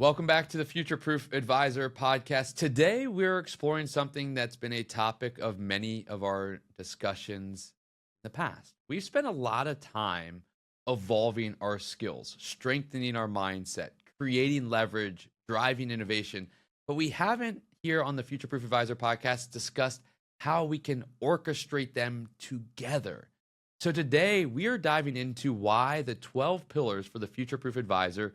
Welcome back to the FutureProof Advisor podcast. Today, we're exploring something that's been a topic of many of our discussions in the past. We've spent a lot of time evolving our skills, strengthening our mindset, creating leverage, driving innovation, but we haven't here on the FutureProof Advisor podcast discussed how we can orchestrate them together. So today, we are diving into why the 12 pillars for the FutureProof Advisor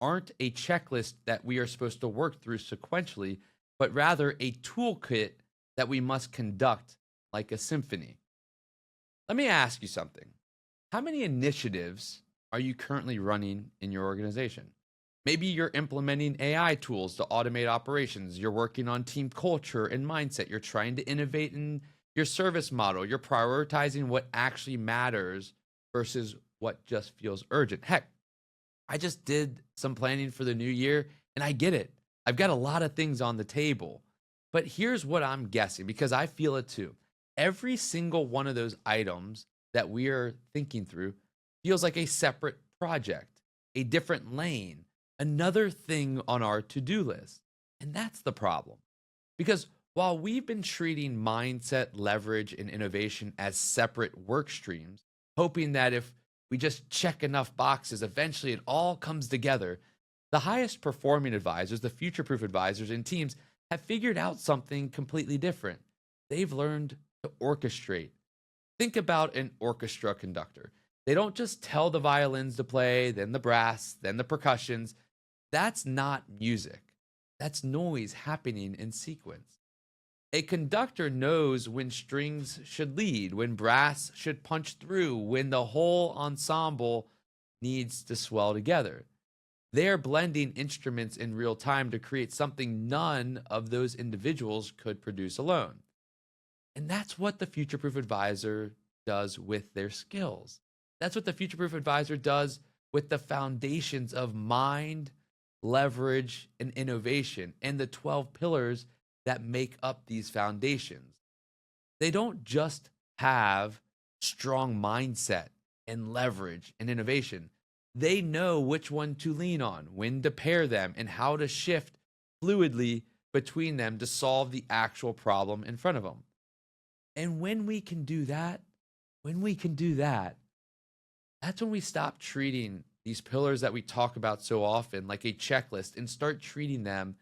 aren't a checklist that we are supposed to work through sequentially, but rather a toolkit that we must conduct like a symphony. Let me ask you something. How many initiatives are you currently running in your organization? Maybe you're implementing AI tools to automate operations. You're working on team culture and mindset. You're trying to innovate in your service model. You're prioritizing what actually matters versus what just feels urgent. Heck, I just did some planning for the new year and I get it. I've got a lot of things on the table. But here's what I'm guessing because I feel it too. Every single one of those items that we are thinking through feels like a separate project, a different lane, another thing on our to-do list. And that's the problem. Because while we've been treating mindset, leverage, and innovation as separate work streams, hoping that if we just check enough boxes, eventually it all comes together. The highest performing advisors, the future-proof advisors and teams have figured out something completely different. They've learned to orchestrate. Think about an orchestra conductor. They don't just tell the violins to play, then the brass, then the percussions. That's not music. That's noise happening in sequence. A conductor knows when strings should lead, when brass should punch through, when the whole ensemble needs to swell together. They're blending instruments in real time to create something none of those individuals could produce alone. And that's what the FutureProof Advisor does with their skills. That's what the FutureProof Advisor does with the foundations of mind, leverage, and innovation, and the 12 pillars that make up these foundations. They don't just have strong mindset and leverage and innovation. They know which one to lean on, when to pair them, and how to shift fluidly between them to solve the actual problem in front of them. And when we can do that, that's when we stop treating these pillars that we talk about so often like a checklist and start treating them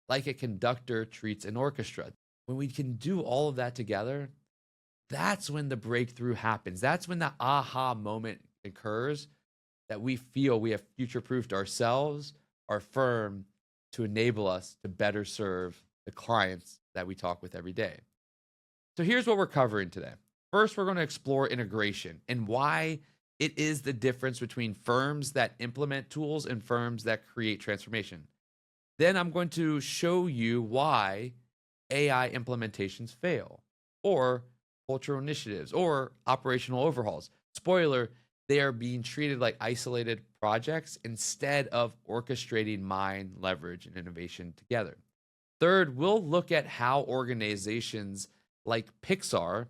like a conductor treats an orchestra. When we can do all of that together, that's when the breakthrough happens. That's when the aha moment occurs that we feel we have future-proofed ourselves, our firm, to enable us to better serve the clients that we talk with every day. So here's what we're covering today. First, we're going to explore integration and why it is the difference between firms that implement tools and firms that create transformation. Then I'm going to show you why AI implementations fail, or cultural initiatives, or operational overhauls. Spoiler, they are being treated like isolated projects instead of orchestrating mind, leverage, and innovation together. Third, we'll look at how organizations like Pixar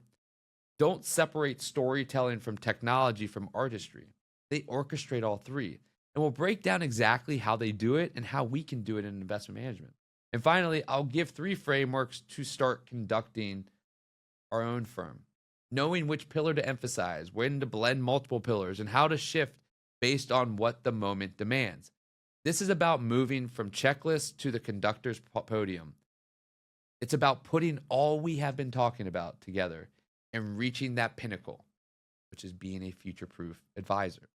don't separate storytelling from technology from artistry. They orchestrate all three. And we'll break down exactly how they do it and how we can do it in investment management. And finally, I'll give 3 frameworks to start conducting our own firm, knowing which pillar to emphasize, when to blend multiple pillars, and how to shift based on what the moment demands. This is about moving from checklist to the conductor's podium. It's about putting all we have been talking about together and reaching that pinnacle, which is being a future-proof advisor.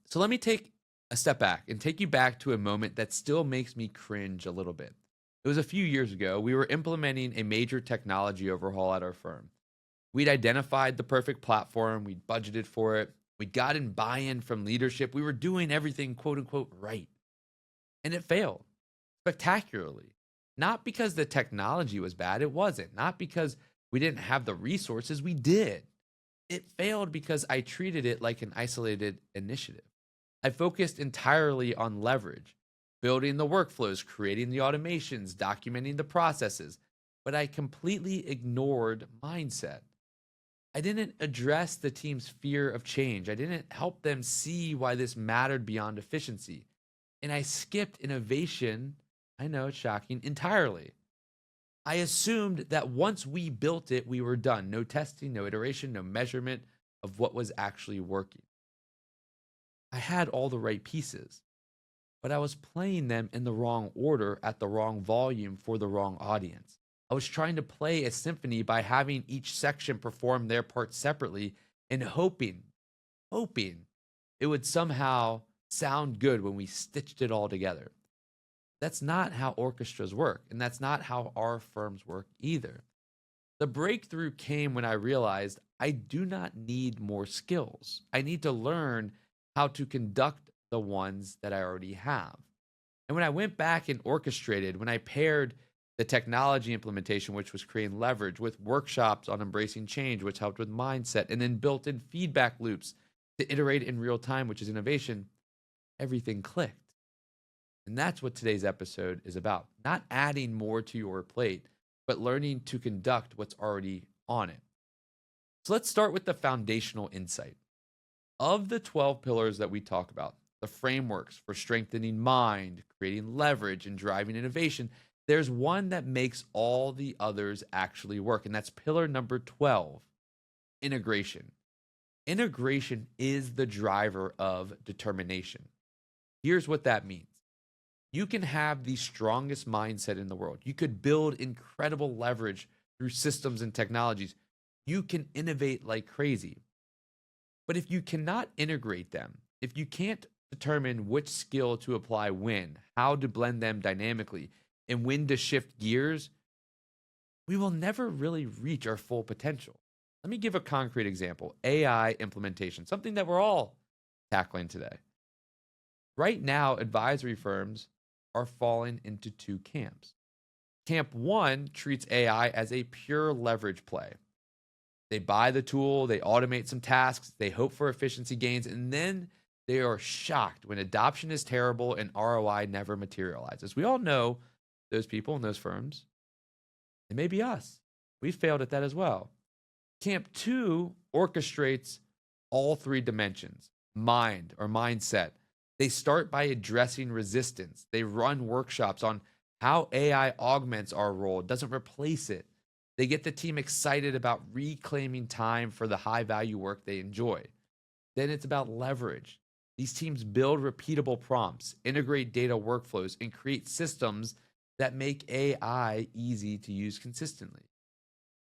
So let me take a step back and take you back to a moment that still makes me cringe a little bit. It was a few years ago. We were implementing a major technology overhaul at our firm. We'd identified the perfect platform. We'd budgeted for it. We'd gotten buy-in from leadership. We were doing everything quote unquote right. And it failed spectacularly. Not because the technology was bad. It wasn't. Not because we didn't have the resources. We did. It failed because I treated it like an isolated initiative. I focused entirely on leverage, building the workflows, creating the automations, documenting the processes, but I completely ignored mindset. I didn't address the team's fear of change. I didn't help them see why this mattered beyond efficiency. And I skipped innovation. I know it's shocking entirely. I assumed that once we built it, we were done. No testing, no iteration, no measurement of what was actually working. I had all the right pieces, but I was playing them in the wrong order at the wrong volume for the wrong audience. I was trying to play a symphony by having each section perform their part separately and hoping it would somehow sound good when we stitched it all together. That's not how orchestras work, and that's not how our firms work either. The breakthrough came when I realized I do not need more skills. I need to learn how to conduct the ones that I already have. And when I went back and orchestrated, when I paired the technology implementation, which was creating leverage, with workshops on embracing change, which helped with mindset, and then built in feedback loops to iterate in real time, which is innovation, everything clicked. And that's what today's episode is about. Not adding more to your plate, but learning to conduct what's already on it. So let's start with the foundational insight. Of the 12 pillars that we talk about, the frameworks for strengthening mind, creating leverage, and driving innovation, there's one that makes all the others actually work. And that's pillar number 12, integration. Integration is the driver of determination. Here's what that means. You can have the strongest mindset in the world. You could build incredible leverage through systems and technologies. You can innovate like crazy. But if you cannot integrate them, if you can't determine which skill to apply when, how to blend them dynamically, and when to shift gears, we will never really reach our full potential. Let me give a concrete example. AI implementation, something that we're all tackling today. Right now, advisory firms are falling into two camps. Camp one treats AI as a pure leverage play. They buy the tool, they automate some tasks, they hope for efficiency gains, and then they are shocked when adoption is terrible and ROI never materializes. We all know those people in those firms. It may be us. We failed at that as well. Camp two orchestrates all three dimensions: mind or mindset. They start by addressing resistance. They run workshops on how AI augments our role, it doesn't replace it. They get the team excited about reclaiming time for the high value work they enjoy. Then it's about leverage. These teams build repeatable prompts, integrate data workflows, and create systems that make AI easy to use consistently.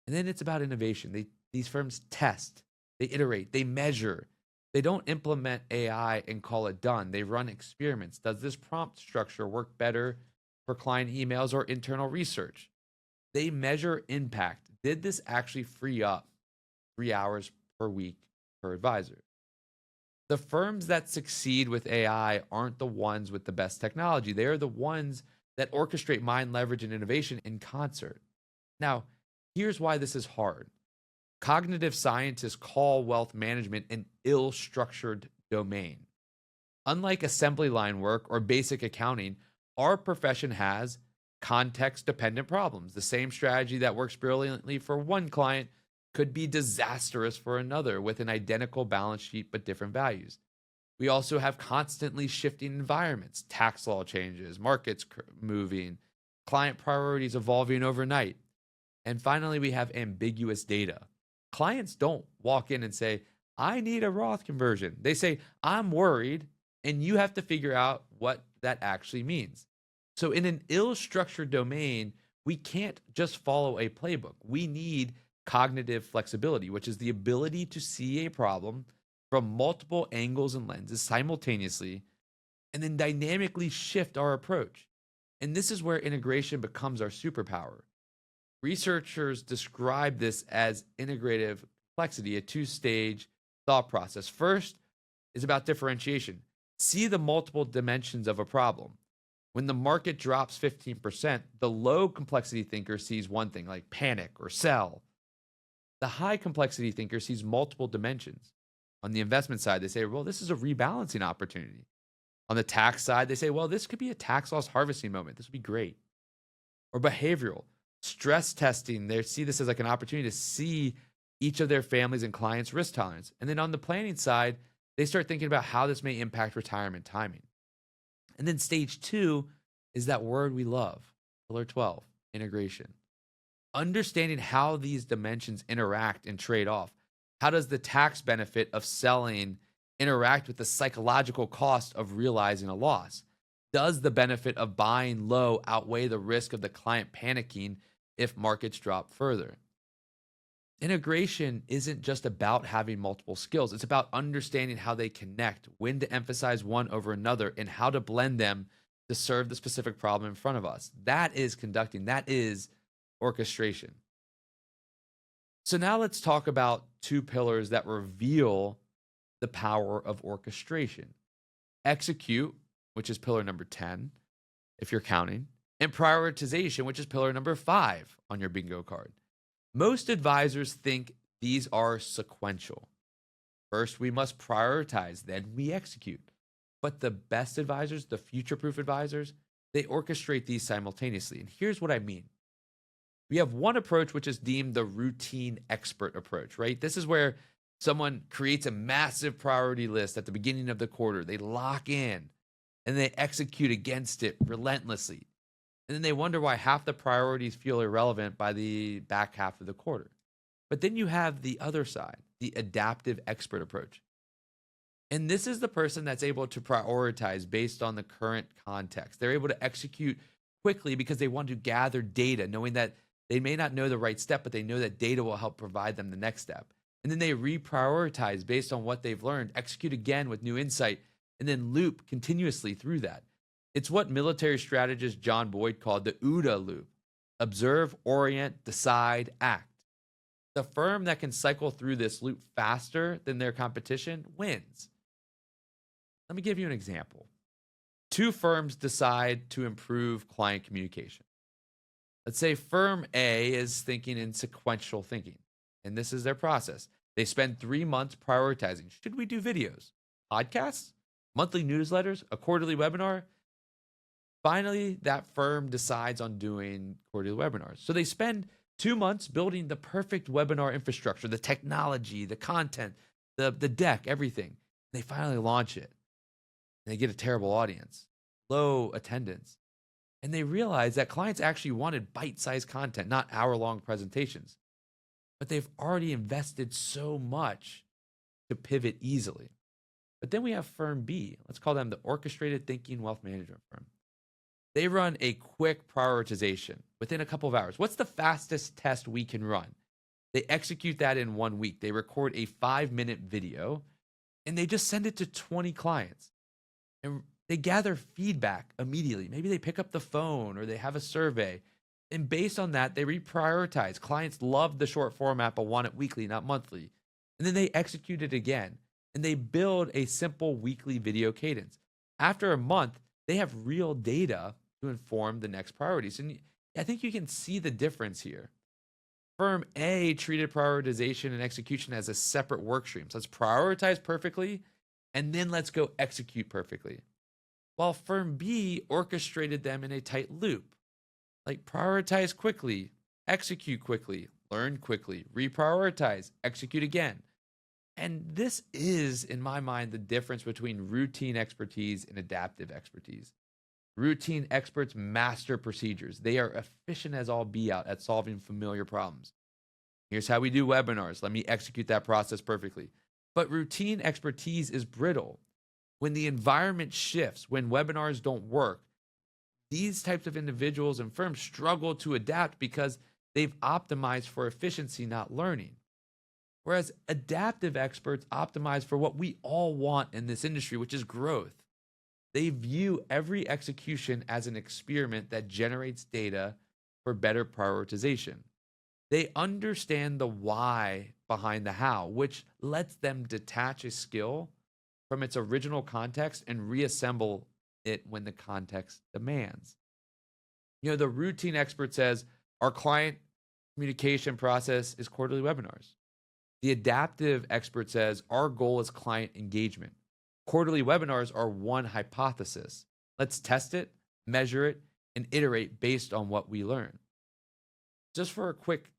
And then it's about innovation. These firms test, they iterate, they measure. They don't implement AI and call it done. They run experiments. Does this prompt structure work better for client emails or internal research? They measure impact. Did this actually free up 3 hours per week per advisor? The firms that succeed with AI aren't the ones with the best technology. They are the ones that orchestrate mind, leverage, and innovation in concert. Now, here's why this is hard. Cognitive scientists call wealth management an ill-structured domain. Unlike assembly line work or basic accounting, our profession has context-dependent problems. The same strategy that works brilliantly for one client could be disastrous for another with an identical balance sheet but different values. We also have constantly shifting environments, tax law changes, markets moving, client priorities evolving overnight. And finally, we have ambiguous data. Clients don't walk in and say, I need a Roth conversion. They say, I'm worried, and you have to figure out what that actually means. So in an ill-structured domain, we can't just follow a playbook. We need cognitive flexibility, which is the ability to see a problem from multiple angles and lenses simultaneously, and then dynamically shift our approach. And this is where integration becomes our superpower. Researchers describe this as integrative complexity, a two-stage thought process. First is about differentiation. See the multiple dimensions of a problem. When the market drops 15%, the low complexity thinker sees one thing, like panic or sell. The high complexity thinker sees multiple dimensions. On the investment side, they say, well, this is a rebalancing opportunity. On the tax side, they say, well, this could be a tax loss harvesting moment. This would be great. Or behavioral, stress testing, they see this as like an opportunity to see each of their families and clients' risk tolerance. And then on the planning side, they start thinking about how this may impact retirement timing. And then stage 2 is that word we love, pillar 12, integration. Understanding how these dimensions interact and trade off. How does the tax benefit of selling interact with the psychological cost of realizing a loss? Does the benefit of buying low outweigh the risk of the client panicking if markets drop further? Integration isn't just about having multiple skills. It's about understanding how they connect, when to emphasize one over another, and how to blend them to serve the specific problem in front of us. That is conducting, that is orchestration. So now let's talk about two pillars that reveal the power of orchestration. Execute, which is pillar number 10, if you're counting, and prioritization, which is pillar number 5 on your bingo card. Most advisors think these are sequential. First, we must prioritize, then we execute. But the best advisors, the future-proof advisors, they orchestrate these simultaneously. And here's what I mean. We have one approach which is deemed the routine expert approach, right? This is where someone creates a massive priority list at the beginning of the quarter. They lock in and they execute against it relentlessly. And then they wonder why half the priorities feel irrelevant by the back half of the quarter. But then you have the other side, the adaptive expert approach. And this is the person that's able to prioritize based on the current context. They're able to execute quickly because they want to gather data, knowing that they may not know the right step, but they know that data will help provide them the next step. And then they reprioritize based on what they've learned, execute again with new insight, and then loop continuously through that. It's what military strategist John Boyd called the OODA loop: observe, orient, decide, act. The firm that can cycle through this loop faster than their competition wins. Let me give you an example. Two firms decide to improve client communication. Let's say firm A is thinking in sequential thinking, and this is their process. They spend 3 months prioritizing. Should we do videos, podcasts, monthly newsletters, a quarterly webinar? Finally, that firm decides on doing quarterly webinars. So they spend 2 months building the perfect webinar infrastructure, the technology, the content, the deck, everything. They finally launch it. And they get a terrible audience, low attendance. And they realize that clients actually wanted bite-sized content, not hour-long presentations. But they've already invested so much to pivot easily. But then we have firm B. Let's call them the orchestrated thinking wealth management firm. They run a quick prioritization within a couple of hours. What's the fastest test we can run? They execute that in 1 week. They record a 5-minute video and they just send it to 20 clients. And they gather feedback immediately. Maybe they pick up the phone or they have a survey. And based on that, they reprioritize. Clients love the short format but want it weekly, not monthly. And then they execute it again. And they build a simple weekly video cadence. After a month, they have real data to inform the next priorities. And I think you can see the difference here. Firm A treated prioritization and execution as a separate work stream. So let's prioritize perfectly, and then let's go execute perfectly. While firm B orchestrated them in a tight loop. Like prioritize quickly, execute quickly, learn quickly, reprioritize, execute again. And this is, in my mind, the difference between routine expertise and adaptive expertise. Routine experts master procedures. They are efficient as all be out at solving familiar problems. Here's how we do webinars. Let me execute that process perfectly. But routine expertise is brittle. When the environment shifts, when webinars don't work, these types of individuals and firms struggle to adapt because they've optimized for efficiency, not learning. Whereas adaptive experts optimize for what we all want in this industry, which is growth. They view every execution as an experiment that generates data for better prioritization. They understand the why behind the how, which lets them detach a skill from its original context and reassemble it when the context demands. You know, the routine expert says our client communication process is quarterly webinars. The adaptive expert says our goal is client engagement. Quarterly webinars are one hypothesis. Let's test it, measure it, and iterate based on what we learn. Just for a quick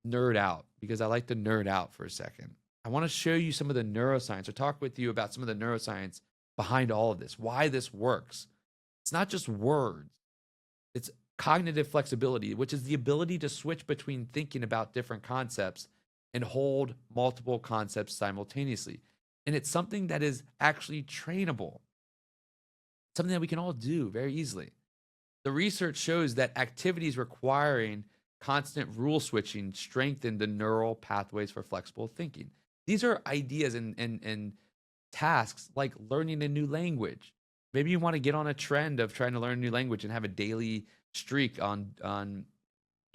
nerd out, because I like to nerd out for a second, I want to show you some of the neuroscience or talk with you about some of the neuroscience behind all of this, why this works. It's not just words, it's cognitive flexibility, which is the ability to switch between thinking about different concepts and hold multiple concepts simultaneously. And it's something that is actually trainable, something that we can all do very easily. The research shows that activities requiring constant rule switching strengthen the neural pathways for flexible thinking. These are ideas and tasks like learning a new language. Maybe you want to get on a trend of trying to learn a new language and have a daily streak on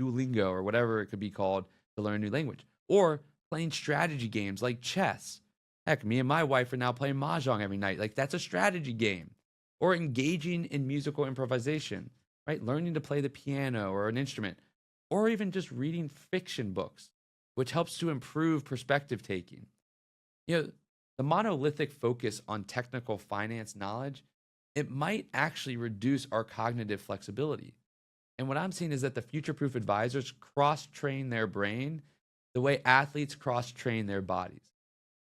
Duolingo or whatever it could be called to learn a new language. Or playing strategy games like chess. Heck, me and my wife are now playing Mahjong every night. Like that's a strategy game. Or engaging in musical improvisation, right? Learning to play the piano or an instrument, or even just reading fiction books, which helps to improve perspective taking. You know, the monolithic focus on technical finance knowledge, it might actually reduce our cognitive flexibility. And what I'm seeing is that the future-proof advisors cross-train their brain the way athletes cross-train their bodies.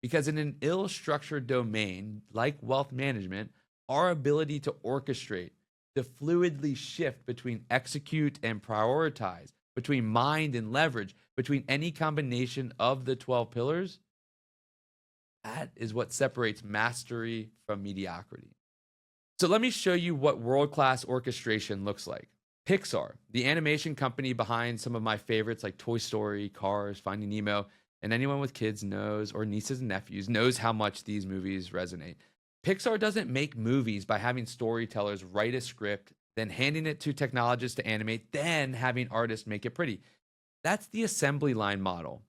Because in an ill-structured domain like wealth management, our ability to orchestrate, to fluidly shift between execute and prioritize, between mind and leverage, between any combination of the 12 pillars, that is what separates mastery from mediocrity. So let me show you what world-class orchestration looks like. Pixar, the animation company behind some of my favorites like Toy Story, Cars, Finding Nemo, and anyone with kids knows, or nieces and nephews, knows how much these movies resonate. Pixar doesn't make movies by having storytellers write a script, then handing it to technologists to animate, then having artists make it pretty. That's the assembly line model,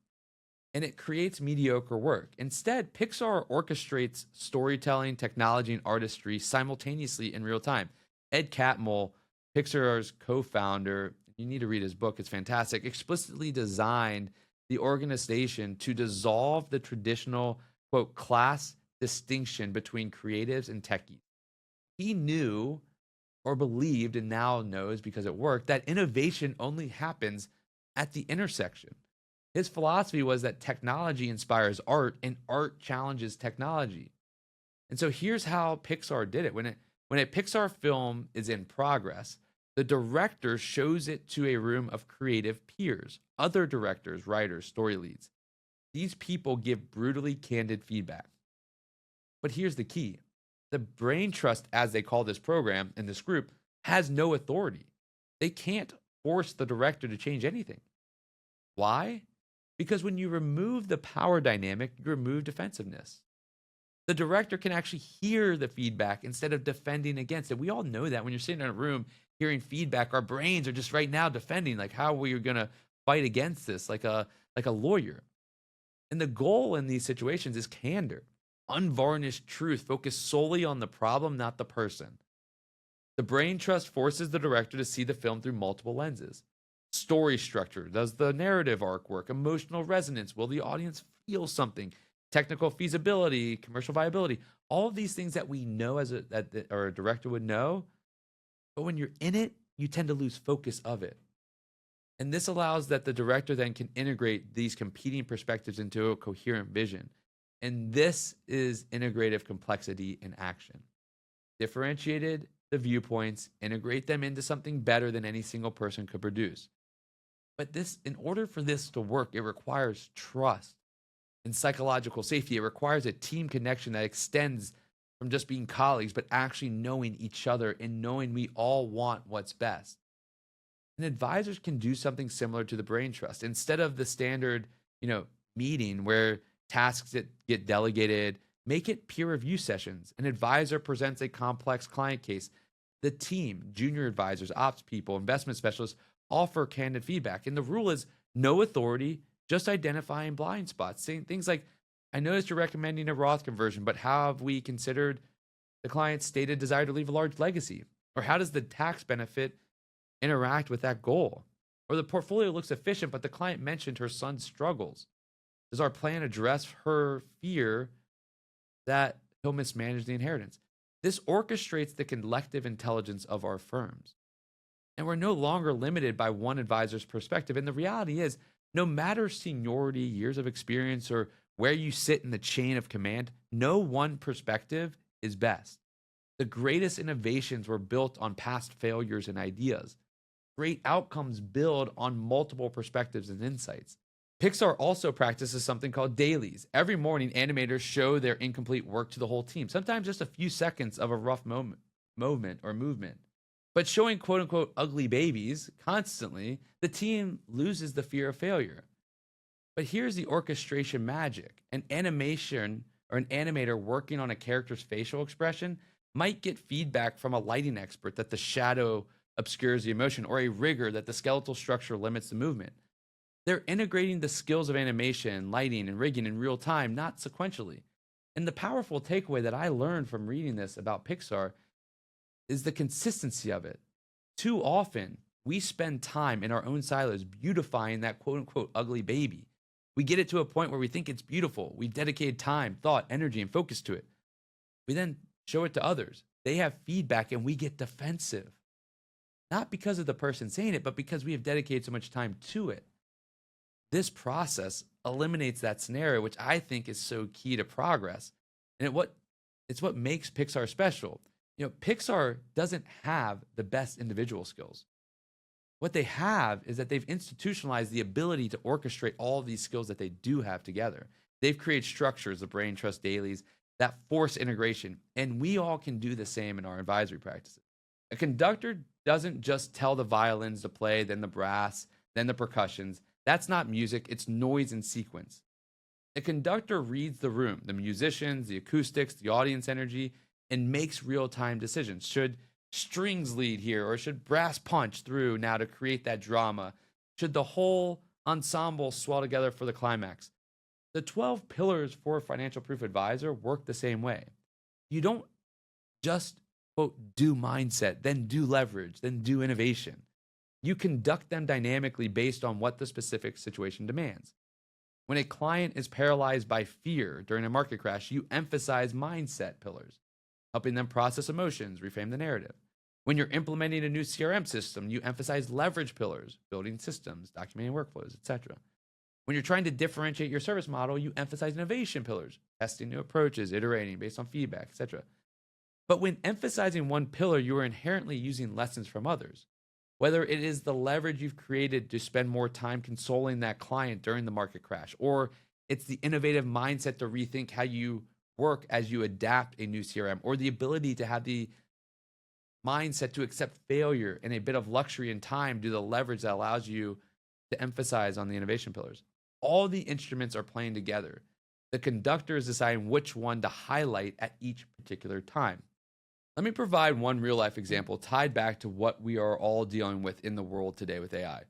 and it creates mediocre work. Instead, Pixar orchestrates storytelling, technology, and artistry simultaneously in real time. Ed Catmull, Pixar's co-founder, you need to read his book, it's fantastic, explicitly designed the organization to dissolve the traditional, quote, class distinction between creatives and techies. He knew or believed, and now knows because it worked, that innovation only happens at the intersection. His philosophy was that technology inspires art and art challenges technology. And so here's how Pixar did it. When a Pixar film is in progress, the director shows it to a room of creative peers, other directors, writers, story leads. These people give brutally candid feedback. But here's the key. The brain trust, as they call this program and this group, has no authority. They can't force the director to change anything. Why? Because when you remove the power dynamic, you remove defensiveness. The director can actually hear the feedback instead of defending against it. We all know that when you're sitting in a room hearing feedback, our brains are just right now defending, like how we are going to fight against this, like a lawyer. And the goal in these situations is candor, unvarnished truth, focused solely on the problem, not the person. The brain trust forces the director to see the film through multiple lenses. Story structure, does the narrative arc work? Emotional resonance, will the audience feel something? Technical feasibility, commercial viability, all of these things that we know as a director would know, but when you're in it, you tend to lose focus of it. And this allows that the director then can integrate these competing perspectives into a coherent vision. And this is integrative complexity in action. Differentiated the viewpoints, integrate them into something better than any single person could produce. But this, in order for this to work, it requires trust and psychological safety. It requires a team connection that extends from just being colleagues, but actually knowing each other and knowing we all want what's best. And advisors can do something similar to the brain trust. Instead of the standard, meeting where tasks get delegated, make it peer review sessions. An advisor presents a complex client case. The team, junior advisors, ops people, investment specialists, offer candid feedback. And the rule is no authority, just identifying blind spots. Saying things like, I noticed you're recommending a Roth conversion, but how have we considered the client's stated desire to leave a large legacy? Or how does the tax benefit interact with that goal? Or the portfolio looks efficient, but the client mentioned her son's struggles. Does our plan address her fear that he'll mismanage the inheritance? This orchestrates the collective intelligence of our firms. And we're no longer limited by one advisor's perspective. And the reality is, no matter seniority, years of experience, or where you sit in the chain of command, no one perspective is best. The greatest innovations were built on past failures and ideas. Great outcomes build on multiple perspectives and insights. Pixar also practices something called dailies. Every morning, animators show their incomplete work to the whole team, sometimes just a few seconds of a rough moment or movement. But showing quote unquote ugly babies constantly, the team loses the fear of failure. But here's the orchestration magic. An animation or an animator working on a character's facial expression might get feedback from a lighting expert that the shadow obscures the emotion, or a rigger that the skeletal structure limits the movement. They're integrating the skills of animation, lighting, and rigging in real time, not sequentially. And the powerful takeaway that I learned from reading this about Pixar is the consistency of it. Too often, we spend time in our own silos beautifying that quote unquote ugly baby. We get it to a point where we think it's beautiful. We've dedicated time, thought, energy, and focus to it. We then show it to others. They have feedback and we get defensive. Not because of the person saying it, but because we have dedicated so much time to it. This process eliminates that scenario, which I think is so key to progress. And it's what makes Pixar special. Pixar doesn't have the best individual skills. What they have is that they've institutionalized the ability to orchestrate all of these skills that they do have together. They've created structures, the brain trust dailies, that force integration, and we all can do the same in our advisory practices. A conductor doesn't just tell the violins to play, then the brass, then the percussions. That's not music, it's noise and sequence. A conductor reads the room, the musicians, the acoustics, the audience energy, and makes real-time decisions. Should strings lead here, or should brass punch through now to create that drama? Should the whole ensemble swell together for the climax? The 12 pillars for a financial proof advisor work the same way. You don't just, quote, do mindset, then do leverage, then do innovation. You conduct them dynamically based on what the specific situation demands. When a client is paralyzed by fear during a market crash, you emphasize mindset pillars, helping them process emotions, reframe the narrative. When you're implementing a new CRM system, you emphasize leverage pillars, building systems, documenting workflows, etc. When you're trying to differentiate your service model, you emphasize innovation pillars, testing new approaches, iterating based on feedback, etc. But when emphasizing one pillar, you are inherently using lessons from others. Whether it is the leverage you've created to spend more time consoling that client during the market crash, or it's the innovative mindset to rethink how you work as you adapt a new CRM, or the ability to have the mindset to accept failure and a bit of luxury and time due to the leverage that allows you to emphasize on the innovation pillars. All the instruments are playing together. The conductor is deciding which one to highlight at each particular time. Let me provide one real life example tied back to what we are all dealing with in the world today with AI.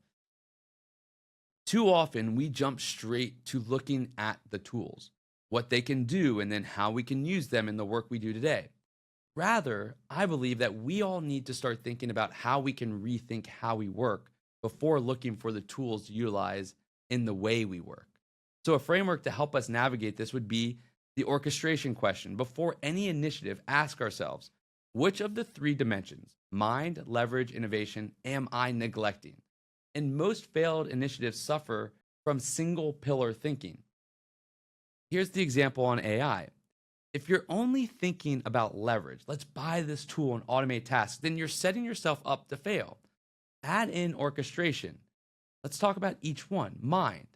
Too often, we jump straight to looking at the tools, what they can do, and then how we can use them in the work we do today. Rather, I believe that we all need to start thinking about how we can rethink how we work before looking for the tools to utilize in the way we work. So, a framework to help us navigate this would be the orchestration question. Before any initiative, ask ourselves, which of the three dimensions, mind, leverage, innovation, am I neglecting? And most failed initiatives suffer from single pillar thinking. Here's the example on AI. If you're only thinking about leverage, let's buy this tool and automate tasks, then you're setting yourself up to fail. Add in orchestration. Let's talk about each one. Mind.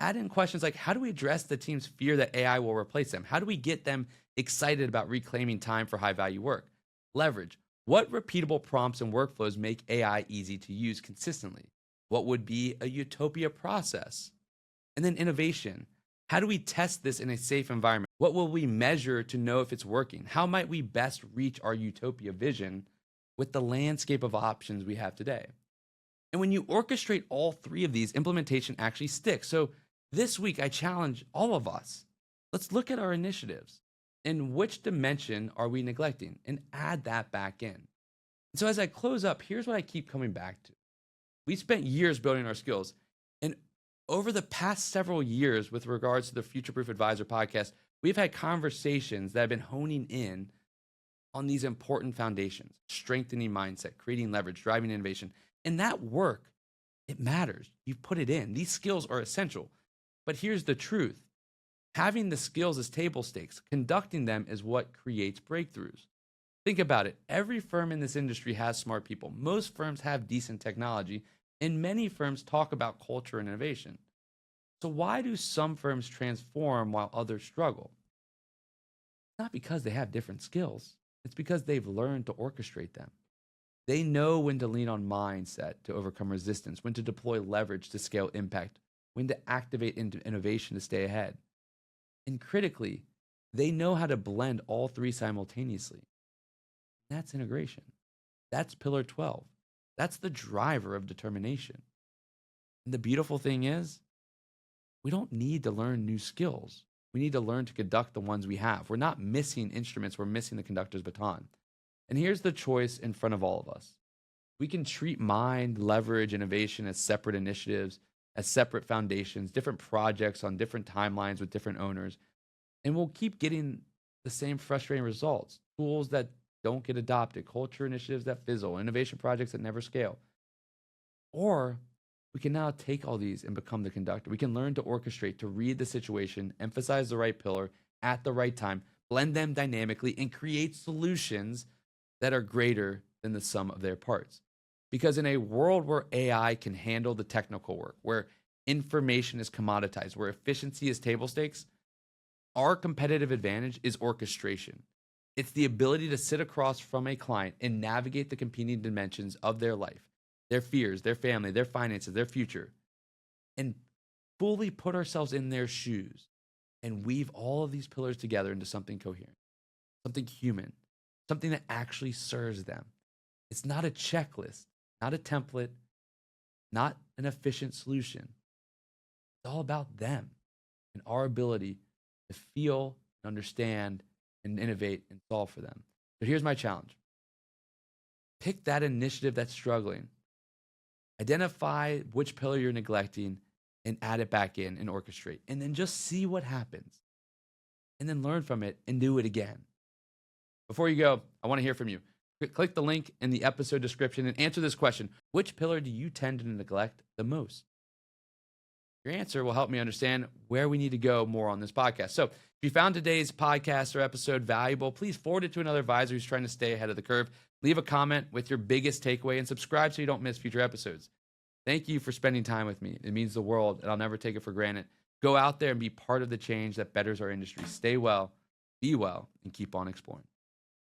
Add in questions like, how do we address the team's fear that AI will replace them? How do we get them excited about reclaiming time for high value work? Leverage. What repeatable prompts and workflows make AI easy to use consistently? What would be a utopia process? And then innovation. How do we test this in a safe environment? What will we measure to know if it's working? How might we best reach our utopia vision with the landscape of options we have today? And when you orchestrate all three of these, implementation actually sticks. So this week, I challenge all of us. Let's look at our initiatives. In which dimension are we neglecting? And add that back in. So as I close up, here's what I keep coming back to. We spent years building our skills. And over the past several years, with regards to the FutureProof Advisor podcast, we've had conversations that have been honing in on these important foundations, strengthening mindset, creating leverage, driving innovation. And that work, it matters. You've put it in. These skills are essential. But here's the truth. Having the skills is table stakes. Conducting them is what creates breakthroughs. Think about it. Every firm in this industry has smart people. Most firms have decent technology, and many firms talk about culture and innovation. So, why do some firms transform while others struggle? Not because they have different skills, it's because they've learned to orchestrate them. They know when to lean on mindset to overcome resistance, when to deploy leverage to scale impact, when to activate into innovation to stay ahead. And critically, they know how to blend all three simultaneously. That's integration. That's pillar 12. That's the driver of determination. And the beautiful thing is, we don't need to learn new skills. We need to learn to conduct the ones we have. We're not missing instruments, we're missing the conductor's baton. And here's the choice in front of all of us. We can treat mind, leverage, innovation as separate initiatives, as separate foundations, different projects on different timelines with different owners. And we'll keep getting the same frustrating results. Tools that don't get adopted, culture initiatives that fizzle, innovation projects that never scale. Or we can now take all these and become the conductor. We can learn to orchestrate, to read the situation, emphasize the right pillar at the right time, blend them dynamically, and create solutions that are greater than the sum of their parts. Because in a world where AI can handle the technical work, where information is commoditized, where efficiency is table stakes, our competitive advantage is orchestration. It's the ability to sit across from a client and navigate the competing dimensions of their life, their fears, their family, their finances, their future, and fully put ourselves in their shoes and weave all of these pillars together into something coherent, something human, something that actually serves them. It's not a checklist, not a template, not an efficient solution. It's all about them and our ability to feel and understand and innovate and solve for them. So here's my challenge. Pick that initiative that's struggling. Identify which pillar you're neglecting and add it back in and orchestrate. And then just see what happens. And then learn from it and do it again. Before you go, I want to hear from you. Click the link in the episode description and answer this question. Which pillar do you tend to neglect the most? Your answer will help me understand where we need to go more on this podcast. So if you found today's podcast or episode valuable, please forward it to another advisor who's trying to stay ahead of the curve. Leave a comment with your biggest takeaway and subscribe so you don't miss future episodes. Thank you for spending time with me. It means the world, and I'll never take it for granted. Go out there and be part of the change that betters our industry. Stay well, be well, and keep on exploring.